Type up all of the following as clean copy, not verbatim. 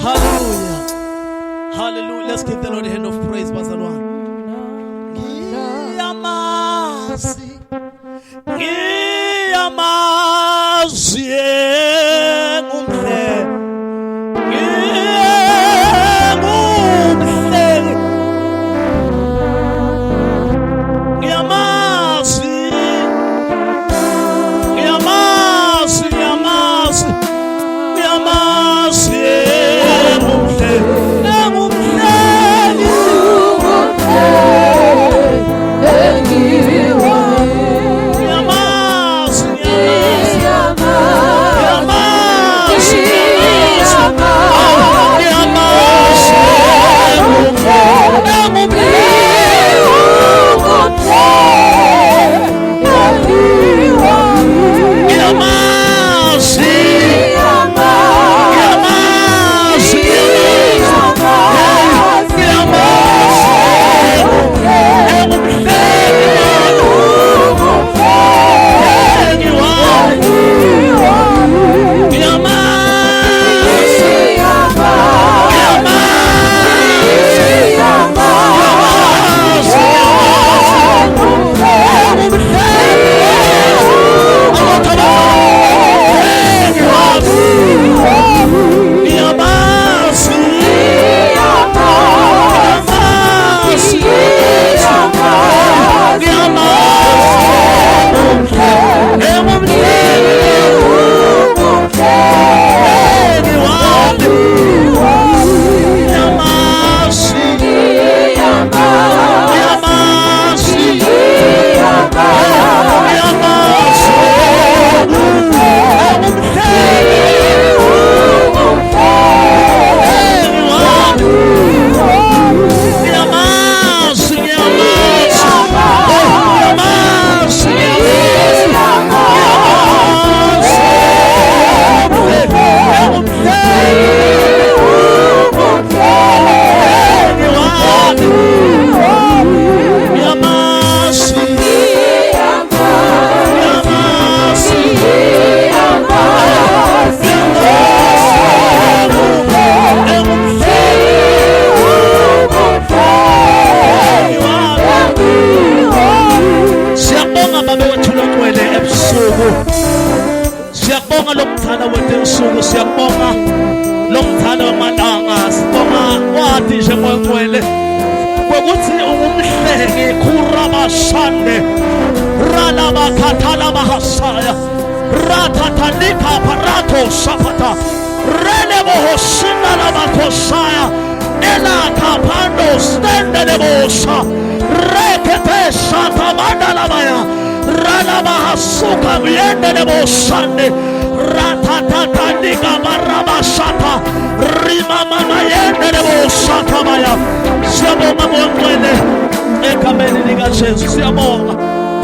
Hallelujah. Hallelujah. Let's give the Lord a hand of praise, bazalwane. Ngiyamazi. Ngiyamazi umhle.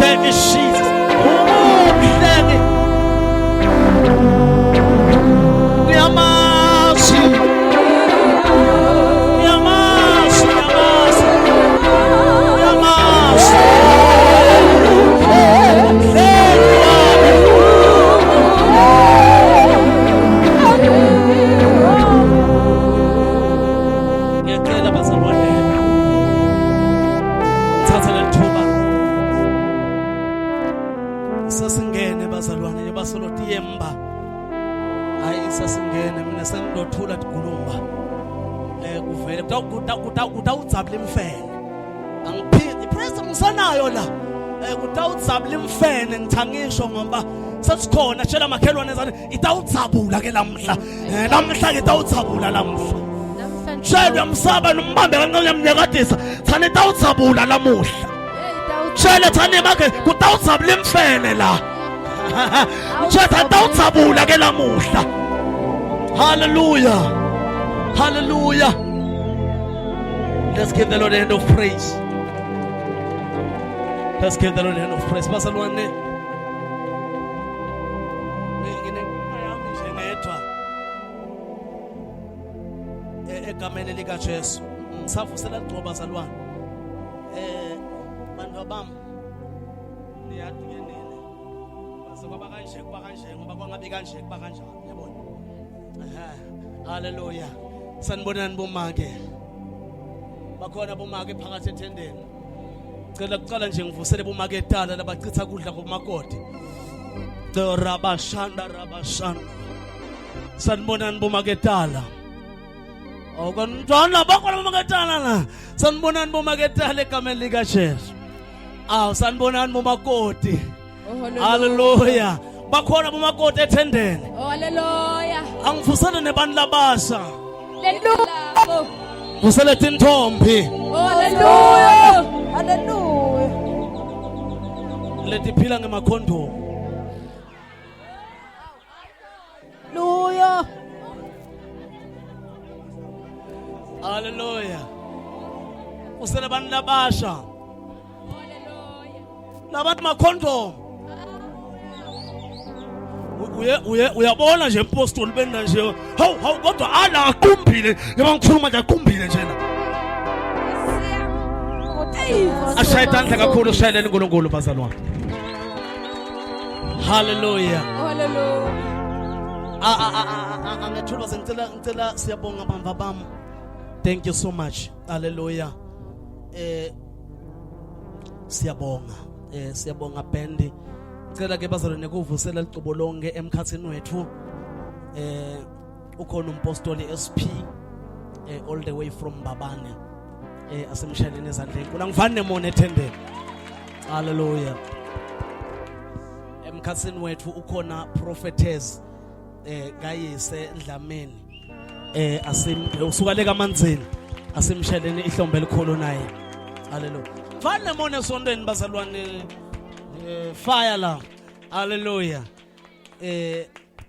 Thank you, Jesus. Sasikhona tshela makhelwane zani itawudzabula ke lamhla lamhla ke itawudzabula lamhla tshela uyamsaba nombambe kancane uyamnyakadisa thana itawudzabula lamuhla tshela thana make kutawudzabula imfene la tshela itawudzabula ke lamuhla. Hallelujah, hallelujah. Let's give the Lord a hand of praise. Let's give the Lord a hand of praise. Bazalwane, egameni lika Jesu ngisavusela igcoba bazalwane. Bantu bami niyathi ke nini base kwaba kanje ngoba kwangabe kanje kuba kanjani yabona. Hallelujah. Sanibonani bomake. Bakhona bomake phakathi ethendeni. Cela kuqala nje ngivusele bomake etala labachitha kudla ngomakoti. Do rabashanda. Sanibonani bomake etala. Okontwana bakhona bomake etala la. Sanibonani bomake etala egameni lika Jesu. Sanibonani bomakoti. Hallelujah. Bakhona bomakoti ethendeni. Hallelujah. Angivusele nebantu labasha. Hallelujah. Vusele tintombi. Hallelujah. Hallelujah. Lethi phila ngemakhondom. Hallelujah. Hallelujah. Vusele bantu labasha. Hallelujah. Labantu makhondom. Uyabona nje impostoli benda nje hawu kodwa ala akumbile ngoba ngikhuluma nje akumbile njena ashayitandla kakhulu ushayeleni uNkulunkulu bazalwane. Hallelujah. Hallelujah. Angethulwa ngicela siyabonga bamba bam. Thank you so much. Hallelujah. Siyabonga bendi. Cela ke bazalwane kuvusela liqobo lonke emkhathini wethu. Ukhona umpostoli SP all the way from Babane. Asemshaleni ezandleni. Kuna ngivane nemona ethendeni. Hallelujah. Emkhathini wethu ukhona prophetess kayise Dlameni. Usuka le kaManzini. Asemshaleni ihlombe elikhulu naye. Hallelujah. Vane nemona esondweni bazalwane. Fire la. Hallelujah.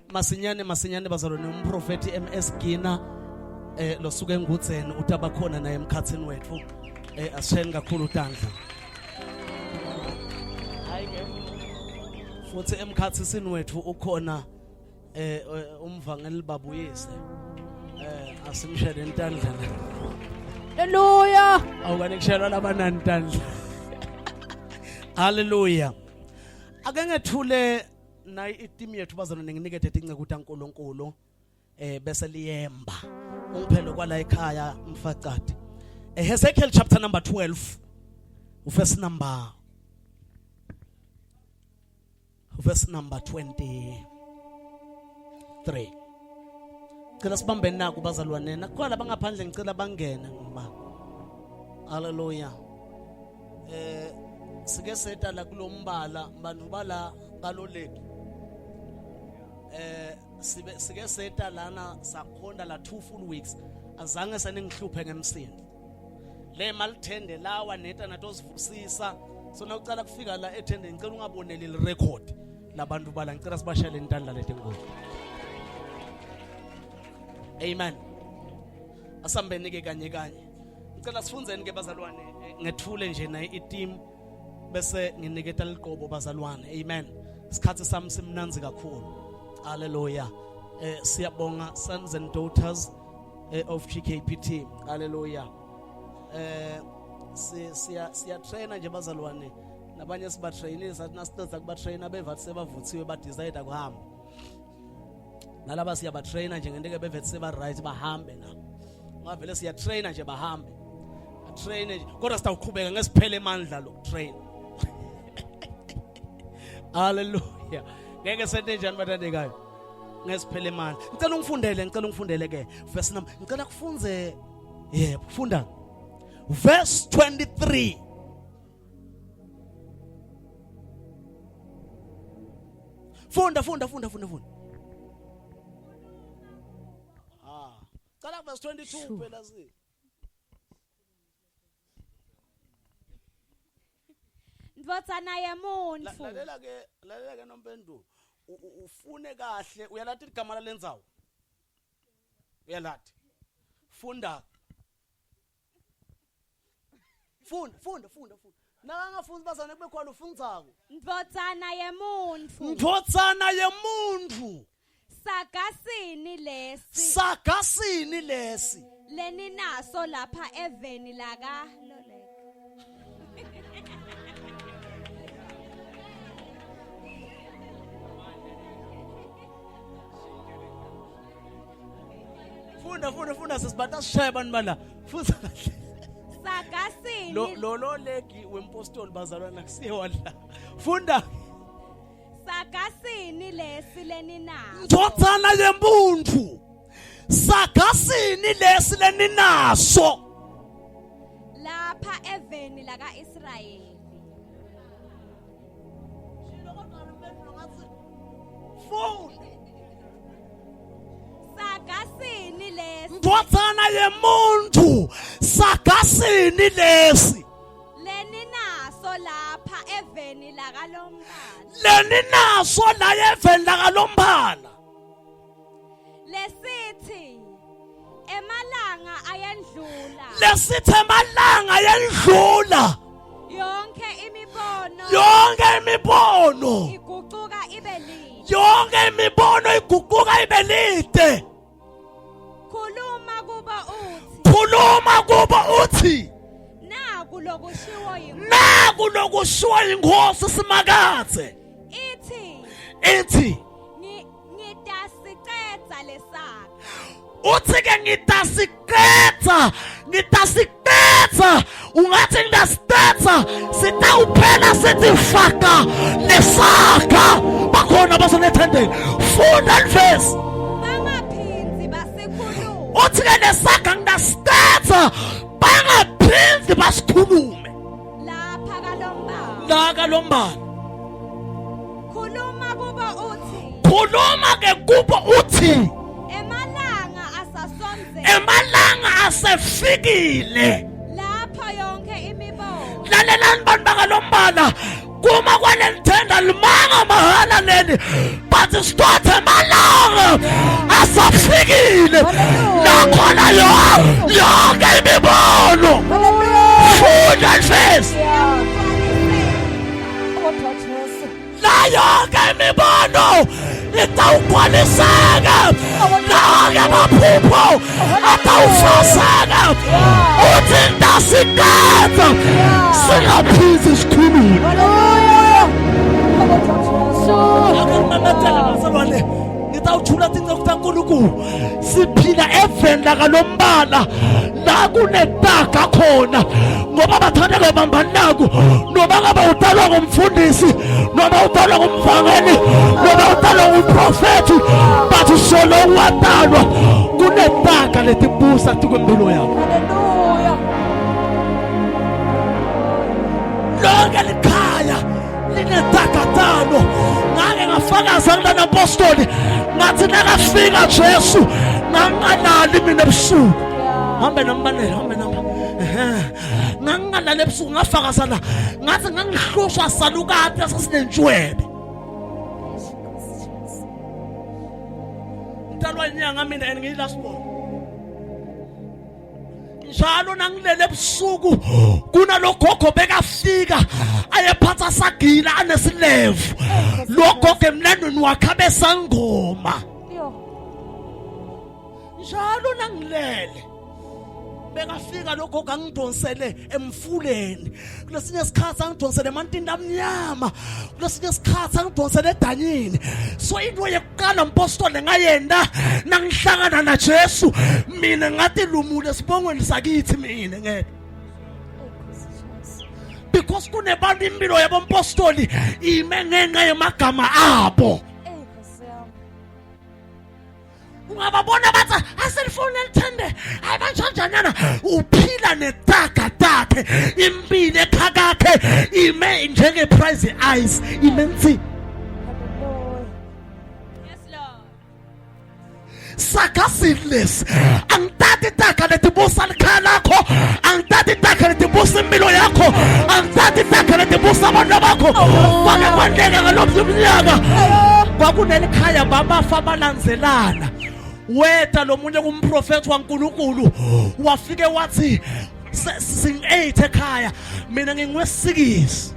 Masinyane bazalwane umprofeti MS Gina losuke eNgutseni utabakhona naye emkhathini wethu. Asishayeni kakhulu utandla. Hayike. Futhi emkhathisini wethu ukhona umvangeli babuyise. Asimshele intandla la. Hallelujah. Awukane kushayelwa labanani intandla. Hallelujah. Ake ngethule nayi iteam yethu bazalwane nginikethe inceke uNkulunkulu bese liyemba ungiphelo kwala ekhaya mfaqadi. Ezekiel chapter number 12 verse number 23. Cela sibambe naku bazalwane nakhona bangaphandle ngicela bangene ngoma. Hallelujah. Sike seta la kulombala bantu bala baloleki sike seta lana sakhonda la 2 full weeks azange sanengihluphe ngemsindo le malithende lawa neta natozivusisa sona ucala kufika la ethende ngicela ungabonele le record labantu bala ngicela sibashayele intandla leti ngolo. Amen. Asambeni ke kanye ngicela sifunzeni ke bazalwane ngethule nje nayi iteam bese nginiketa liqobo bazalwane. Amen. Isikhathi sami simnanzi kakhulu. Hallelujah. Siyabonga sons and daughters of GKPT. Hallelujah. Siya trainer nje bazalwane. Nabanye siba trainers athi nasiceda kuba trainer bevathi sebavuthiwe ba decide ukuhamba. Nalaba siya ba trainer nje ngenteke bevathi seba right bahambe na. Ngavele siya trainer nje bahambe. Train nje kodwa sitawuqhubeka ngesiphele amandla lo train. Hallelujah. Ngeke sente njani bathandekayo. Ngesiphele amandla. Ngicela ungifundele ke verse number. Ngicela kufunze funda. Verse 23. Funda. Cala verse 22 phela zi. Ndvotsana yemuntu. Lalela ke nompendulo. Ufune kahle uyalathi igama lalendzawo. Uyalathi. Funda. Nangafunda bazane kube khona ufundzako. Ndvotsana yemuntu. Sagasini lesi. Leninaso lapha eveni laka loleka. Funda sesibata sishaya abantu bala. Futhi kahle. Sagasini. Lo legi wempostoli bazalwana kusiye wadla. Funda. Sagasini lesi lenina. Ndotsana yembuntu. Sagasini lesi leninaso. Lapha eveni laka Israyeli. Sagasini lesi. Ndotsana yemuntu. Sagasini lesi. Leninaso lapha eveni laka lombala. Leninaso la yeveni laka lombala. Lesithi emalanga ayendlula. Lesithi emalanga yendlula. Yonke imibono. Yonke imibono. Iguquka ibe lide. Yonke imibono iguquka ibe lide. Khuluma kuba uthi. Khuluma kuba uthi. Naku lokushiwo yinkosi. Naku lokushiwo yinkosi simakathe. Ithi. Ngidasiqedza lesaka. Uthi ke ngidasiqedza. Ungathi ngidasiqedza sitawuphela sithi faka lesaka. Bakhona basonethandeni. Funda verse. Bangaphinzi basikhuluma. Uthi ke lesaka ngidasiqedza bangaphinzi basikhulume. Lapha kalombala. La kalombala. Khuluma kuba uthi. Khuluma ke kuba uthi. Emalanga asefikile. Lapha yonke imibono. Lalelani bantu bakalombala. Kuma kwalelithenda limanga mahala leli. But start emalanga asafikile. Nakhona yonke imibono. Funda verse. La yonke imibono itawugcwaliseka. Yonke amaphupho atawufaseka. Uthi ndasiqedza singaphizi sikhulule. Ngitawuthula tince kuNkulunkulu. Siphila eveni lakalombala la kunetaka khona. Ngoba bathandeka bambanako. Noma ngabe udalwa ngumfundisi, noma udalwa ngumvangeli, noma udalwa ngumprofeti, bathi solo wadalwa kunetaka letibusa tikwempilo yakho. Lonke likhaya linetakatano. Ngake ngafakaza kulana apostoli ngathi nakafika Jesu ngangalali mina ebusuku. Hambe nombanele, hambe namba. Ngangalali ebusuku ngafakaza la. Ngathi ngangihlushwa salukati asasinentshwebe. Ntalwa inyanga mina ngiyilastborn. Njalo nangilele ebusuku kunalogogo bekafika ayephatha sagila anesilevu. Logogo emlandweni wakhe besangoma. Njalo nangilele bekafika logogo angidonsele emfuleni. Kulesinye isikhathi angidonsele emantinda amnyama. Kulesinye isikhathi angidonsele edanyini. So into yokuqala umpostoli ngayenda nangihlangana na Jesu mina ngathi lumule sibongweni sakithi mina ngeke. Because kunebantu impilo yabo umpostoli ime ngenxa yemagama abo. Ungababona bathi aselifone lithande abanjanjanyana uphila netaka takhe impilo ekhakakhe ime njenge prize eyes imenzi. Yes Lord. Sakasinless angithatha itaka letibusa likhaya lakho, angithatha itaka letibusa impilo yakho, angithatha itaka letibusa abantu bakho. Kwake kwandeka ngalomnyaka kwakunelikhaya babafa abalanzelana. Weta lo munye kumprofeti waNkulunkulu wafike wathi sing8 ekhaya mina ngingwesikisi.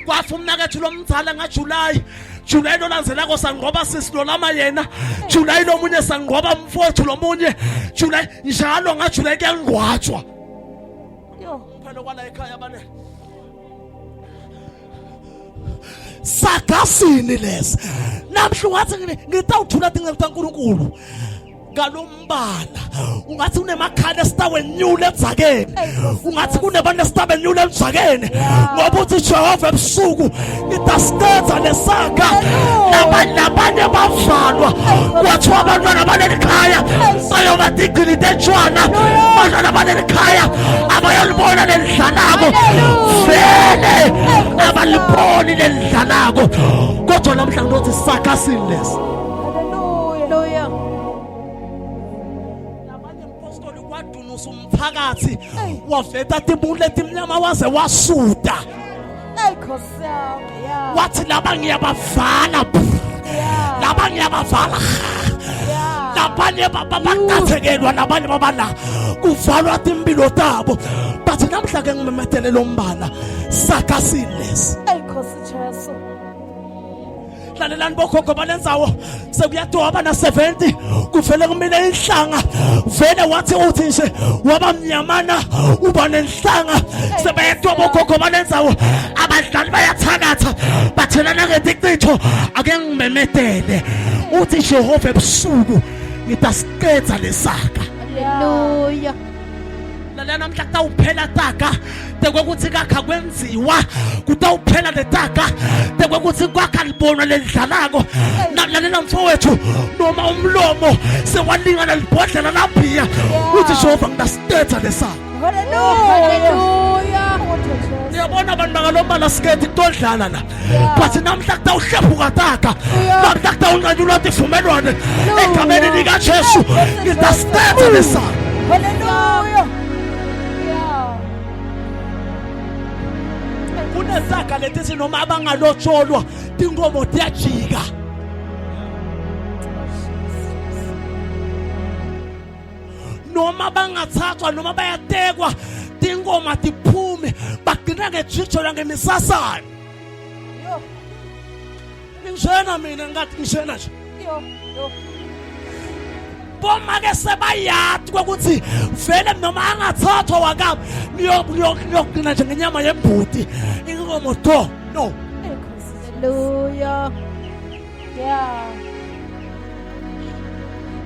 Kwathi umnakethu lomdzala ngaJuly lo landzelako sanqoba sisilolama yena, July lo munye sanqoba mfowethu lo munye, July njalo ngaJuly kuyangqwatshwa. Yo phela kwala ekhaya bane sagasini lesi namhla ungathi ngitawuthula tingcezu kaNkulunkulu ngalombala ungathi kunemakhala esitawenyula edzakeni ungathi kunebantu esitawenyula emzakeni ngoba uthi Jehova ebusuku ngidasikenza lesaga nabanye bavalwa kwathiwa abantwana balelikhaya bayoba digilite etshwana abantwana balelikhaya abayolibona lelidlalako vele abaliboni lelidlalako kodwa namhla ngithi sagasini lesi umphakathi waveta tibule timnyama waze wasuda wathi laba ngiyabavala laba ngiyabavala labanye babakathekelwa labanye babala kuvalwa timpilo tabo bathi namhla ke ngimemethele lombala sagasini lesi lalelani bokhokho balendzawo sekuyatoba na 70 kuvele kumile inhlanga vele wathi uthi nje waba mnyamana uba nenhlanga sebeyatoba bokhokho balendzawo abadlali bayathakatha bathelana ngetiqitho ake ngimemethele uthi Jehova ebusuku ngidasiqedza lesaka haleluya lalana mhla kutawuphela taka tekwekuthi kakha kwenziwa kutawuphela letaka tekwekuthi kwakha libonwa lelidlalako lalela mfowethu noma umlomo sewalingana libhodlela labhiya uthi Jehova ngidasiqedza lesaka haleluya niyabona abantu bakalombala siketi kutodlala la bathi namhla kutawuhlephuka taka namhla kutawunqanyulwa tivumelwane egameni likaJesu ngidasiqedza lesaka haleluya kunezaga letithi noma abangalotsholwa tinkomo tiyajika noma bangathathwa noma bayatekwa tinkomo tiphume bagcina ngejijo langemisasane ngishena mina ngathi ngishena nje boma ke sebayati ukuthi vele noma angathathwa wakami ngiyogcina nje ngenyama yembuti inkomo do no haleluya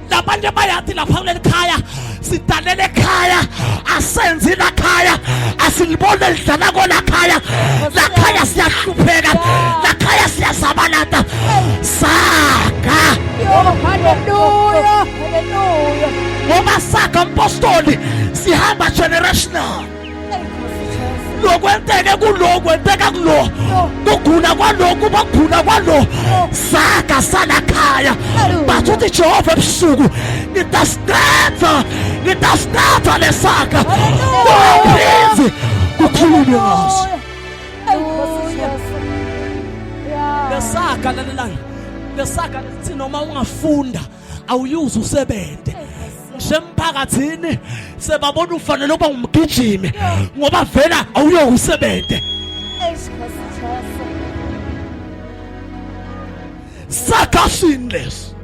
labanye bayati lapha kulelikhaya sidalele ekhaya asenzi lakhaya asilibone lidlala kolakhaya lakhaya siyahlupheka lakhaya siyazabalata saga haleluya haleluya ngoba saga mpostoli sihamba generational lokwenteke kulo kwenteka kulo kugula kwaloku bagula kwalo saga salakhaya bathuthi Jehova ebusuku ngidasiqedza lesaka ngaphinzi kukhulunywe ngaso lesaka lalelani lesaka lithi noma ungafunda awuyuzi usebente semphakathini sebabona ufanele uba umgijimi ngoba vela awuyokusebenze sagasini lesi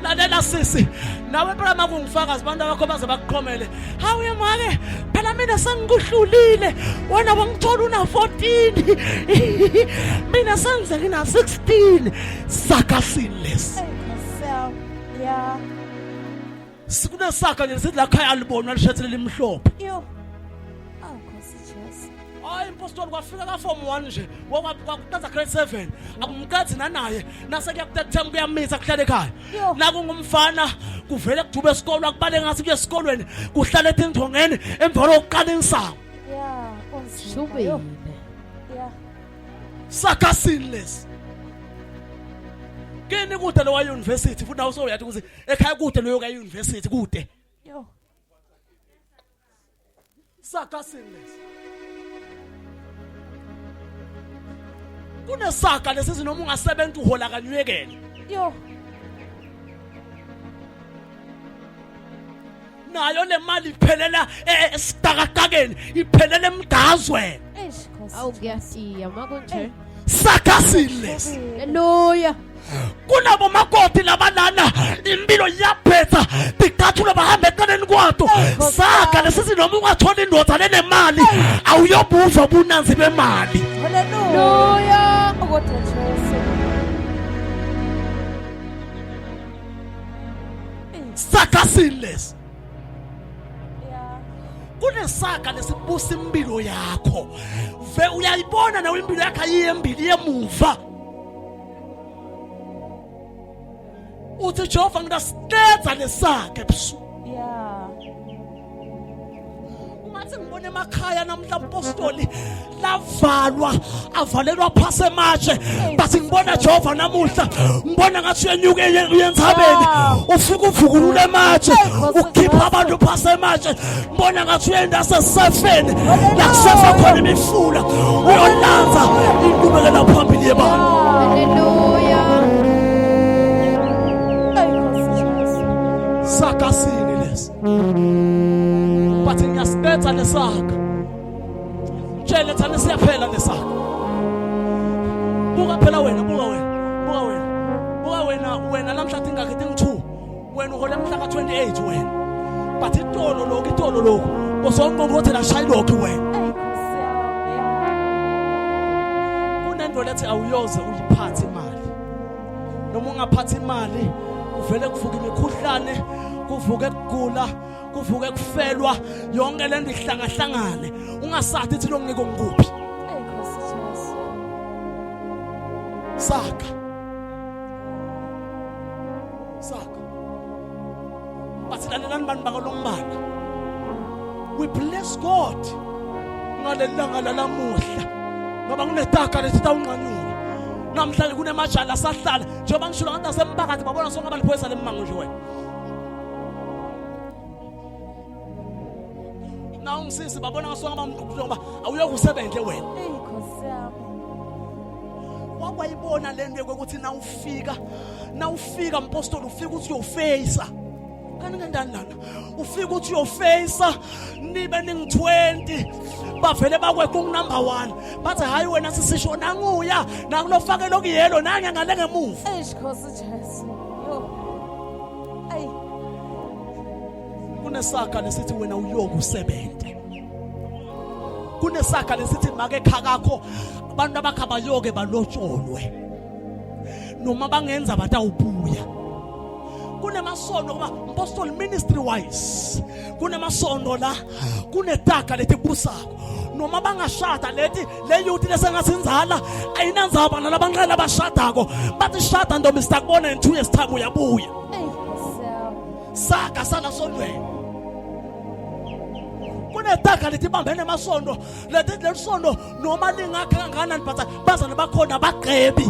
lalela sisi nawe phela makungifakazi abantu abakho baze bakuqhomele hawuye make phela mina sengikuhlulile wena wangithola una 14 mina sengize ngina 16 sagasini lesi sikune saka nje sithi la khaya alibona lishethele limhlophe hayi impostoli kwafika ka form 1 nje kwakuqaza grade 7 akumqathi nanaye nase kuyakutethem kuyamitha kuhlala ekhaya la kungumfana kuvele kudube esikole akubale ngathi kuye esikolweni kuhlala eThingthongeni emva lokuqala insango shubile sagasini lesi kini kude lo university futhi awuso uyathi ukuthi ekhaya kude lo yoka university kude sagasini lesi kunesaka lesithi noma ungasebenza uhola kanywekele nayo le mali iphelela esitakakakeni iphelela emgazweni awugiyasiya makunje sagasini lesi haleluya kunabo makoti labalana impilo iyaphetha ticathula bahambe eceleni kwabo umshado saga lesithi noma ungathola indoda lenemali awuyobuzwa ubunanzi bemali. Hallelujah. Saga sinless. Kunesaga lesibusa impilo yakho. Ve uyayibona nawe impilo yakho ayiyembili yemuva. Uthi Jehova ngidasiqeda lesaga ebusuku. Ungathi ngibone emakhaya namhla apostoli lavalwa avalelwa phasi ematshe bathi ngibona Jehova namuhla ngibona ngathi uyenyuka uyentshabeni ufika uvukulule ematshe ukhipha abantu phasi ematshe ngibona ngathi uyenda sesefeni la kusefa khona imifula uyolanza inqubekela phambili yebantu. Hallelujah. Saga sini lesi bathi ngiyasiqeda lesaga tshele thana siyaphela lesaga. Buka phela wena wena namhla tingakhe ting2 wena uhola mhla ka28 wena but itolo lokho bosonqonqothe la shayi lokho wena kunento lethi awuyoze uyiphathe imali noma ungaphathi imali uvele kuvuka imikhuhlane kuvuka ukugula kuvuka kufelwa yonke lento ihlangahlangane ungasathi ithi lokungeke ngikuphi. Saga bathi lalelani bantu bakalombala we bless God ngalelanga lalamuhla ngoba kunetaka lethi tawunqanyuka namhlanje kunemajala asahlala njengoba ngishilo ngathi nasembakati babona sonke abaliphoyisa lemmango nje wena. Na ungisisi babona ngasonke abamqhuqhulo ngoba awuyokusebenze wena. Wakwayibona lento ukuthi nawufika mpostoli ufika uthi uyofacea kanike ndani lana ufika uthi uyofacea nibe ning20 bavele bakwekho number 1 bathi hayi wena sisisho nanguya nakulofake lokuyelo nange ngale ngemuva. Kunesaga lesithi wena uyokusebenza. Kunesaga lesithi make khakakho abantu abakhabayoke balotsholwe noma bangenza batawubuya. Kunemasondo kuba apostol ministry wise kunemasondo la kunetaka lethi busako noma bangashada lethi le youth lesengasinzala ayinanzaba nalabanqela abashadako bathi shada ntombi sitakubona in 2 years time uyabuya. Saga sala sondweni kunetaka lethi bambene emasondo lethi lesondo noma lingakhe kangakanani but bazana bakhona bagqebi.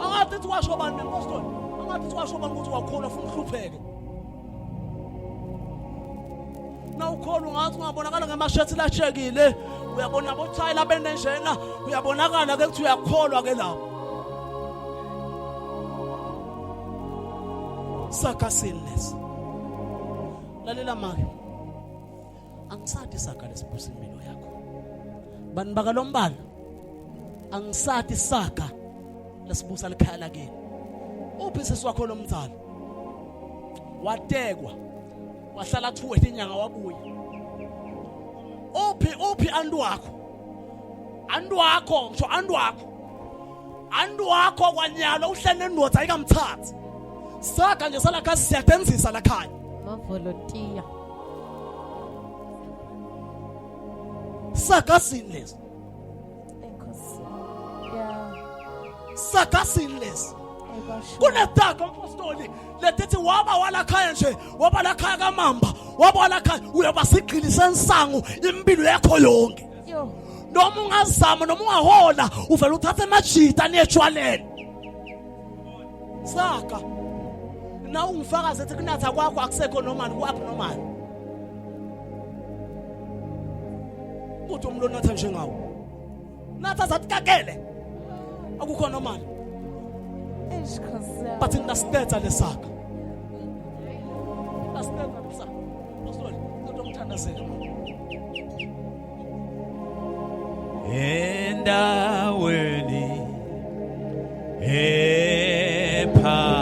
Angathi washo bani apostoli angathi washo bani ukuthi wakhona ufuna uhlupheke na ukhona ungathi ungabonakala ngemashethi lashekile uyabona abothayila abenenjena uyabonakala ke ukuthi uyakholwa ke lapho. Saga sinless lalela manje angisathi saga lesibusa impilo yakho bani bakalombala angisathi saga lesibusa likhaya lakini uphi sisi wakho lomzalo watekwa wahlala 2 inyanga wabuya uphi andu wakho kwanyalo uhlele ndoda ayikamthathi. Saga nje sala kasi siyadenzisa la khaya Volunteer. Saga sinless. Saga sinless. Kunetaka apostoli letithi waba wala khaya nje waba la khaya kaMamba waba wala khaya uyabasigqilisa insangu impilo yakho yonke. Noma ungazama noma ungahola uvela uthathe amajita niyetshwalele. Saga na ungifakazi ethi kunatha kwakho akusekho nomani ku-abnormal kuthi umuntu onatha njengawo natha zathi kakele akukho nomani but ngidasitetha lesaga ngidasitetha lesaga apostoli ngitomthandazela endaweni ephakeme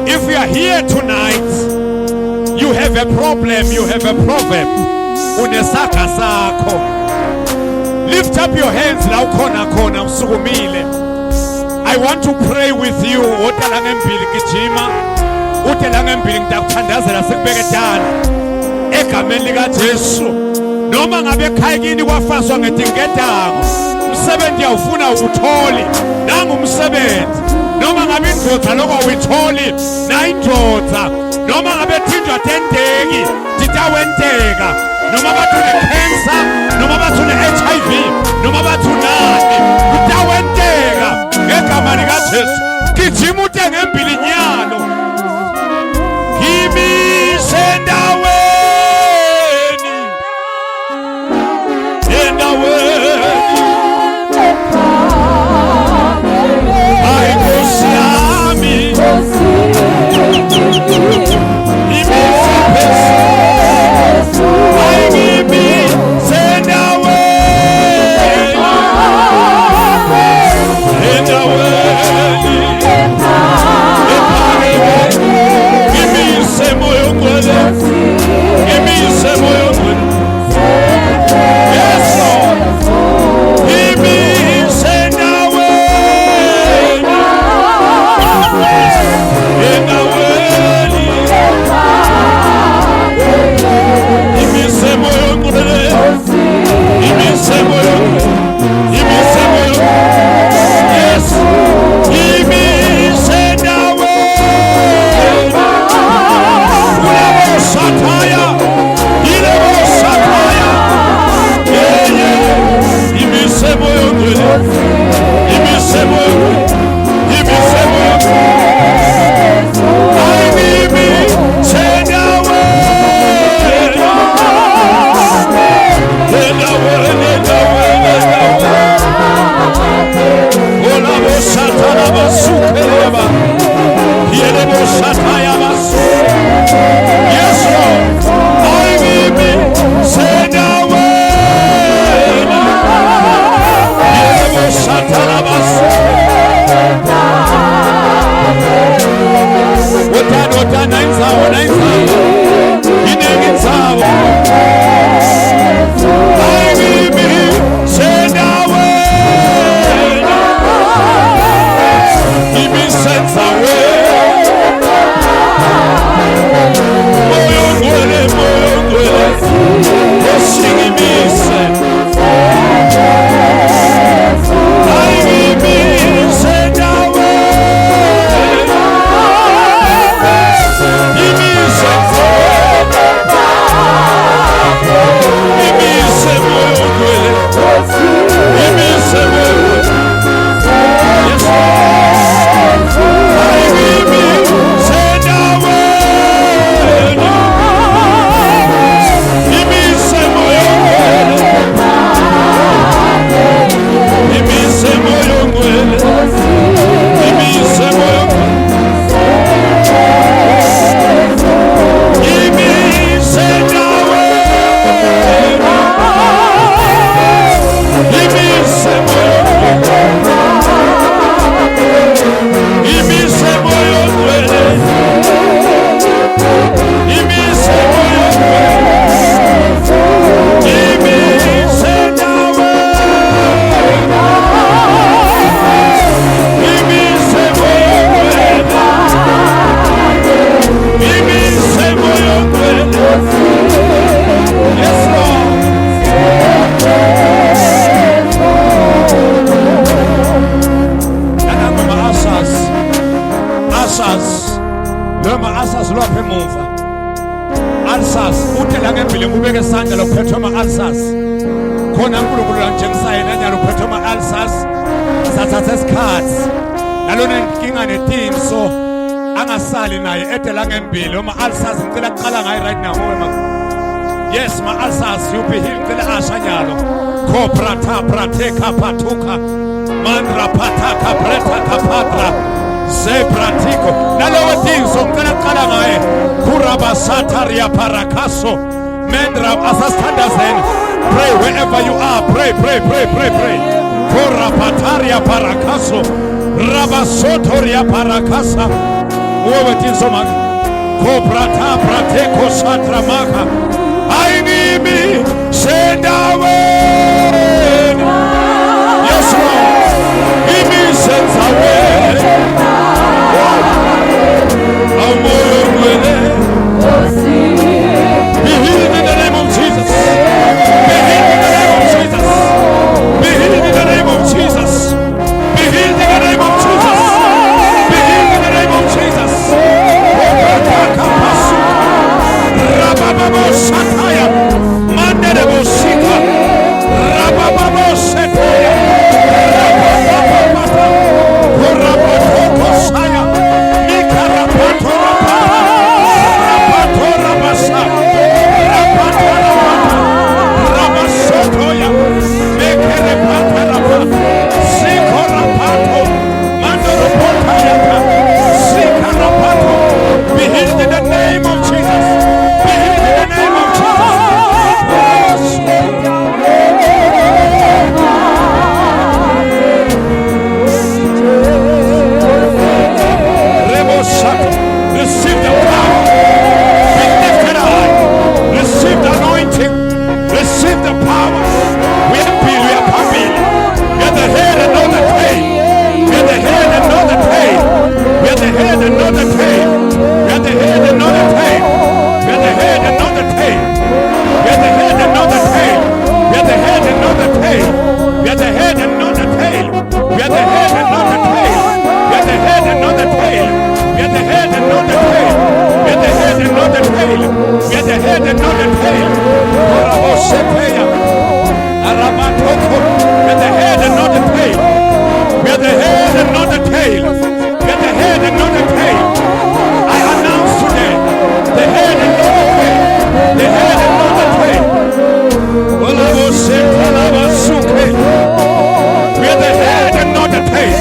If you are here tonight, you have a problem, you have a proverb. Unesaka sakho. Lift up your hands la ukhona khona usukumile. I want to pray with you. Utela ngempili gijima. Utela ngempili ngidakuthandazela sikubeke dana. Egameni lika Jesu. Noma ngabe ekhaya kini kwafaswa ngedingedango. Umsebenzi awufuna ukutholi. Nangu umsebenzi. Noma ngabe indvodza lokho uyitholi na indvodza. Noma ngabe thinjwa tenteki titawenteka. Noma bathu ne-cancer, noma bathu ne-HIV, noma bathu nani kutawenteka ngegama lika Jesu. Gijima utenge embilinyalo. Ngimise endaweni, endaweni. Hayi Nkosi yami, ngimise phezulu. Hayi ngimise endaweni, endaweni. Ngimise moyo ngcwele, ngimise moyo ngcwele. Yes Lord. ulcers. Khona uNkulunkulu anjengisayo nanyalo uphethe ama-ulcers sathatha isikhathi nalona inkinga netinso angasali naye edela ngembili ama-ulcers ngicela kuqala ngayo right now. Yes, ma-ulcers you be healed ngicela asha nyalo koprata prateka patuka mandra pataka bretaka patra zebratiko nalowo tinso ngicela kuqala ngaye kurabasataria parakaso mendra asastandazeni. Pray wherever you are. Pray. Korapataria parakaso. Rabasotoria parakasa. Uwe tinso mag. Koprata prateko satramaka. Ainimi sendawe. Yes, Lord. Imi senzawe. Amoyo mwele. Be healed in the name of Jesus. Be healed in the name of Jesus. Be healed in the name of Jesus. Be healed in the name of Jesus. Be healed in the name of Jesus. Rabababo Sataya. Manderebo Sika. Rabababo Setaya. Rabababo Rabababo Saya. Mikarapato Rapato Rabasa. Rapato Rabasotoya. Mekerepata Rapa. Siko Rapato. Mandoro Potayaka. Sika Rapato. Be healed in the name of Jesus. Be healed in the name of Jesus. Rebo Sata. Receive the power. Be lifted high. Receive the anointing. Receive the power. We are Bill, we are Pabil. We are the head and not the tail. We are the head and not the tail. We are the head and not the tail. We are the head and not the tail. We are the head and not the tail. We are the head and not the tail. We are the head and not the tail. We are the head and not the tail. We are the head and not the tail. We are the head and not the tail. We are the head and not the tail. We are the head and not the tail. We are the head and not the tail. Oraboseteya. Arabatoko. We are the head and not the tail. We are the head and not the tail. We are the head and not the tail. I announce today the head and not the tail. The head and not the tail. Olaboseta labasuke. We are the head and not the tail.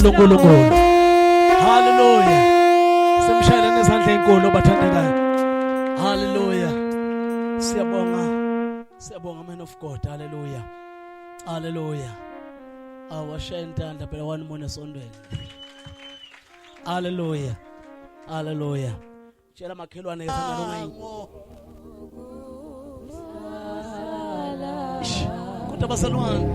Nkulunkulu. Hallelujah. Simshayele nezandla enkulu bathandekayo. Hallelujah. Siyabonga man of God. Hallelujah. Hallelujah. Awashaya intanda phela one more esondweni. Hallelujah. Hallelujah. Tshela makhelwane esana longayi. Kodwa basalwane.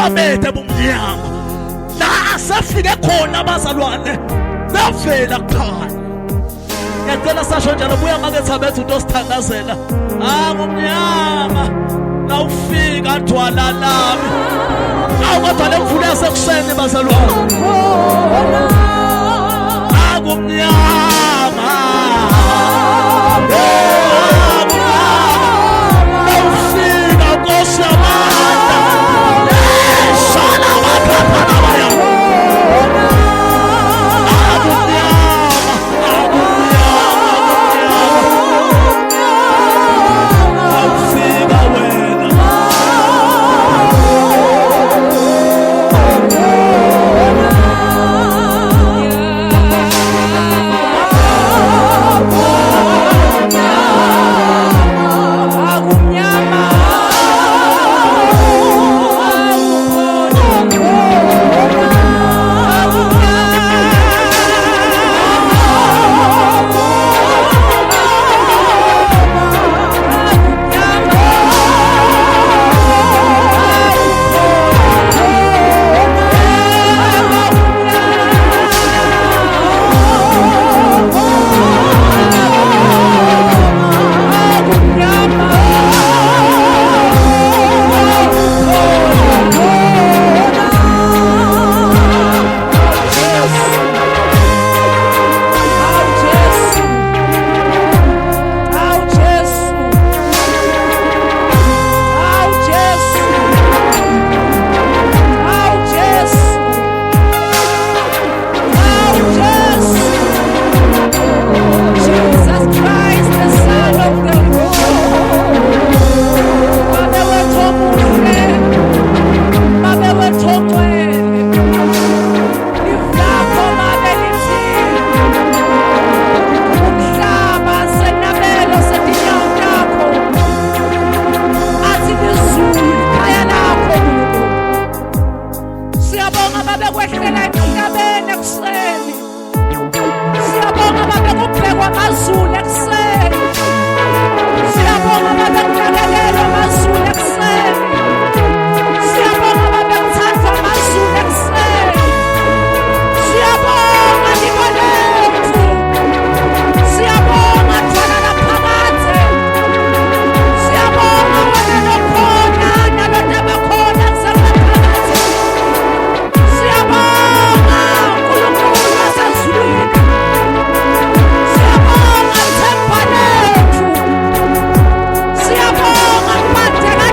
babethe bumnyama la safike khona abazalwane navela kuqala. Ngiyacela sasho njalo buya maketha bethu into sithandazela ngumnyama la ufika thwala lami kodwa lemvula yasekuseni bazalwane ngumnyama babekwehlela entabeni ekuseni. Siyabonga babekubhekwa amazulu ekuseni. Siyabonga babekunakekelwa amazulu ekuseni. Siyabonga babekuthathwa amazulu ekuseni. Siyabonga libo lethu. Siyabonga thina laphakade. Siyabonga wena lokhona nalona bakhona kusengaphakathi. Siyabonga uNkulunkulu wasezulwini. Siyabonga themba lethu. Siyabonga Mphatheka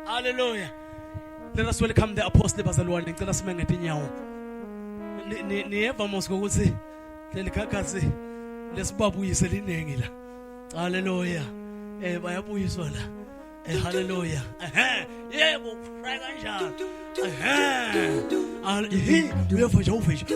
Hallelujah. Let us welcome the apostle bazalwane. Ngicela sime ngetinyawo. Niyeva mosiko ukuthi lelikhakhasi lesibabuyise linengi la. Hallelujah. Bayabuyiswa la. Hallelujah. Yebo, fry kanjalo. Uyafasha ufisha.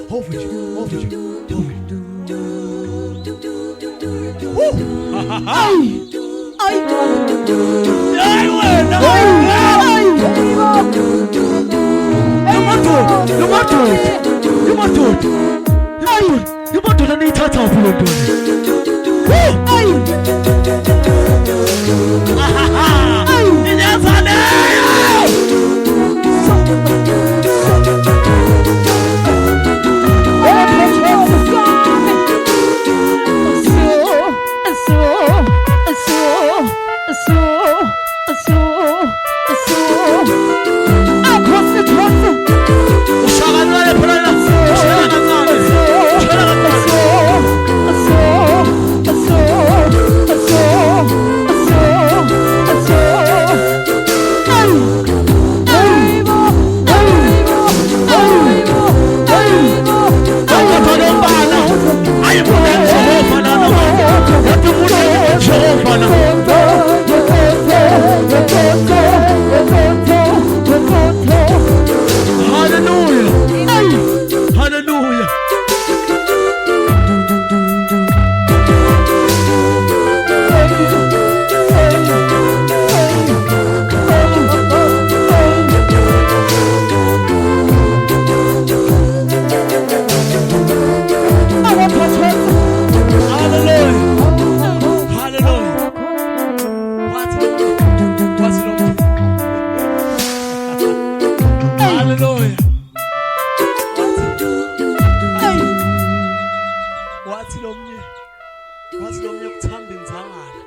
wathi lo mnye kuthamba inzangala.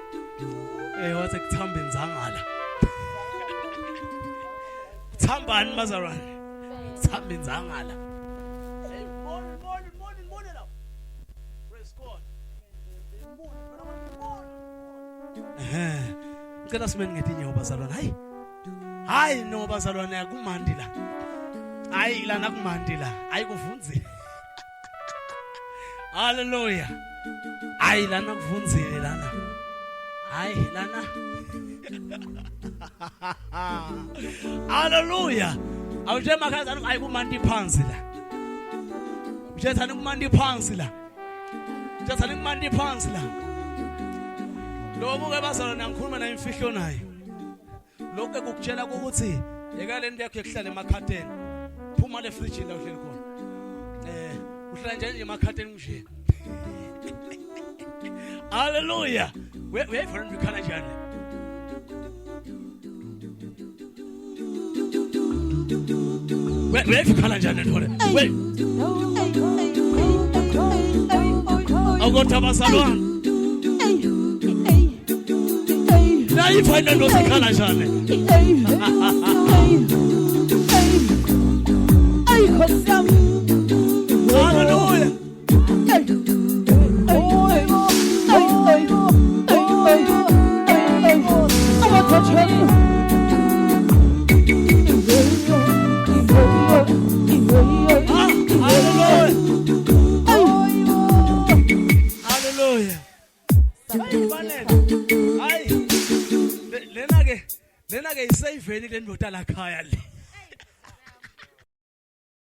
Wathi kuthamba inzangala. Thambani mazalwane? Thamba inzangala. Mboni lapho. Praise God. Ngicela simeni ngetinyo bazalwane. Hayi no bazalwane akumandi la. Hayi lana kumandi la. Hayi kuvunzile. Hallelujah. Hayi lana kuvunzile lana. Hayi lana. Hallelujah. Awuje makaza hayi kumandi phansi la. Ujathana kumandi phansi la. Ujathana kumandi phansi la. Lokho ke bazalwane ngikhuluma nayo imfihlo nayo. Lokho ekukutshela ukuthi yeka lento yakho ekuhlala emakhatheni. Phuma le fridge la uhleli khona. Uhlala nje emakhatheni nje. Hallelujah. Uyayifuna ukukhala njani? Uyayifuna njani ntole? Awukotha bazalwane. Nayi fayina ndo sikhala njani? Hallelujah. Hallelujah. Lena ke isayiveni le ndoda la khaya le.